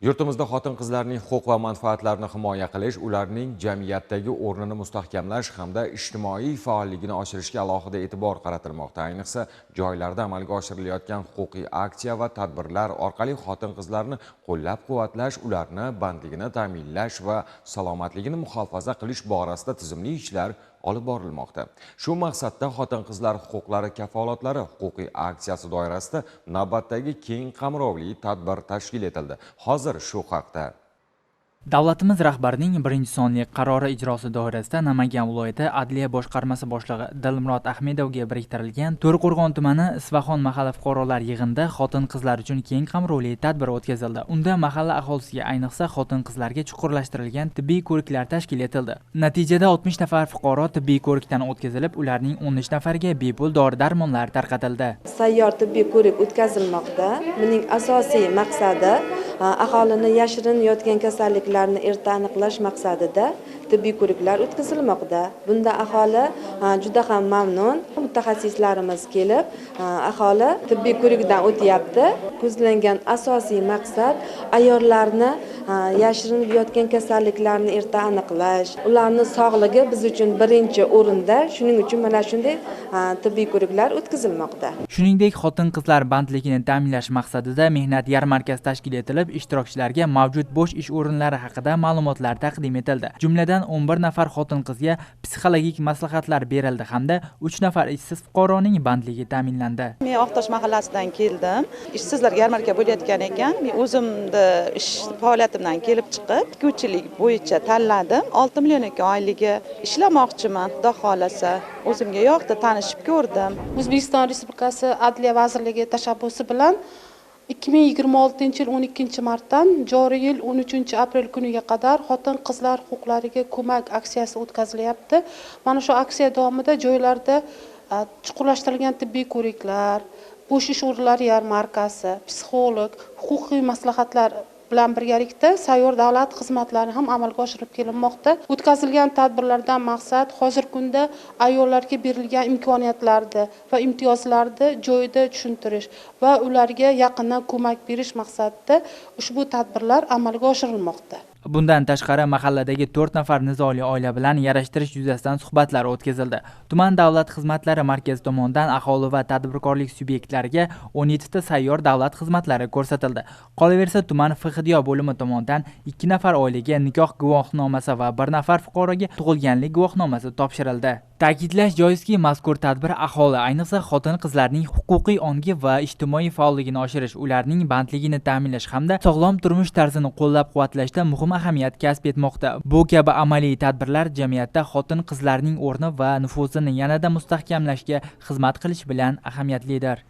Yurtimizda xotin-qizlarning huquq va manfaatlarini himoya qilish, ularning jamiyatdagi o'rnini mustahkamlash hamda ijtimoiy faolligini oshirishga alohida e'tibor qaratilmoqda. Ayniqsa, joylarda amalga oshirilayotgan huquqiy aksiya va tadbirlar orqali xotin-qizlarni qo'llab-quvvatlash, ularni bandligini ta'minlash va salomatligini muhofaza qilish borasida tizimli ishlar olib borilmoqda. Shu maqsadda xotin-qizlar huquqlari kafolatlari huquqiy aksiyasi doirasida navbatdagi keng qamrovli tadbir tashkil etildi. Hozir shu haqda Davlatimiz rahbarining birinchi sonli qarori ijrosi doirasida Namangan viloyati Adliya boshqarmasi boshlig'i Dilmurod Ahmedovga biriktirilgan To'raqo'rg'on tumani Isfahon mahalla fuqarolar yig'inida xotin-qizlar uchun keng qamrovli tadbir o'tkazildi. Unda mahalla aholisiga, ayniqsa xotin-qizlarga chuqurlashtirilgan tibbiy ko'riklar tashkil etildi. Natijada 60 nafar fuqaro tibbiy ko'rikdan o'tkazilib, ularning 13 nafariga bepul dori-darmonlar tarqatildi. Sayyor tibbiy ko'rik o'tkazilmoqda. Buning asosiy maqsadi aholini yashirin yotgan kasalliklarni erta aniqlash maqsadida tibbiy ko'riklar o'tkazilmoqda. Bunda aholi juda ham mamnun. Mutaxassislarimiz kelib, aholi tibbiy ko'rikdan o'tyapti. Ko'zlangan asosiy maqsad ayollarni yashirin yotgan kasalliklarni erta aniqlash, ularning sog'ligi biz uchun birinchi o'rinda. Shuning uchun mana shunday tibbiy ko'riklar o'tkazilmoqda. Shuningdek, xotin-qizlar bandligini ta'minlash maqsadida mehnat yarmarkasi tashkil etilib, ishtirokchilarga mavjud bo'sh ish o'rinlari haqida ma'lumotlar taqdim etildi. Jumladan 11 nafar xotin-qizga psixologik maslahatlar berildi hamda 3 nafar ishsiz fuqaroning bandligi ta'minlandi. Men Oqtosh mahallasidan keldim. Ishsizlar yarmarka bo'layotgan ekan. Men o'zimni ish faoliyatimdan kelib chiqib, tikuvchilik bo'yicha tanladim. 6 million ekan oyligi. Ishlamoqchiman, xudo xolasa. O'zimga yoqdi, tanishib ko'rdim. O'zbekiston Respublikasi Adliya vazirligi tashabbusi bilan 2026 yil 12 martdan joriy yil 13 aprel kuniga qadar xotin-qizlar huquqlariga ko'mak aksiyasi o'tkazilyapti. Mana shu aksiya davomida joylarda chuqurlashtirilgan tibbiy ko'riklar, bo'sh ish o'rinlari yarmarkasi, psixolog, huquqiy maslahatlar bilan birgalikda sayyor davlat xizmatlari ham amalga oshirib kelinmoqda. O'tkazilgan tadbirlardan maqsad hozirgi kunda ayollarga berilgan imkoniyatlarni va imtiyozlarni joyida tushuntirish va ularga yaqindan ko'mak berish maqsadida ushbu tadbirlar amalga oshirilmoqda. Bundan tashqari mahalladagi 4 nafar nizoli oila bilan yarashtirish yuzasidan suhbatlar o'tkazildi. Tuman davlat xizmatlari markazi tomonidan aholi va tadbirkorlik subyektlariga 17 ta sayyor davlat xizmatlari ko'rsatildi. Qolaversa, tuman FHDYO bo'limi tomonidan 2 nafar oilaga nikoh guvohnomasi va 1 nafar fuqaroga tug'ilganlik guvohnomasi topshirildi. Ta'kidlash joizki, mazkur tadbir aholi, ayniqsa xotin-qizlarning huquqiy ongi va ijtimoiy faolligini oshirish, ularning bandligini ta'minlash hamda sog'lom turmush tarzini qo'llab-quvvatlashda muhim ahamiyat kasb etmoqda. Bu kabi amaliy tadbirlar jamiyatda xotin-qizlarning o'rni va nufuzini yanada mustahkamlashga xizmat qilish bilan ahamiyatlidir.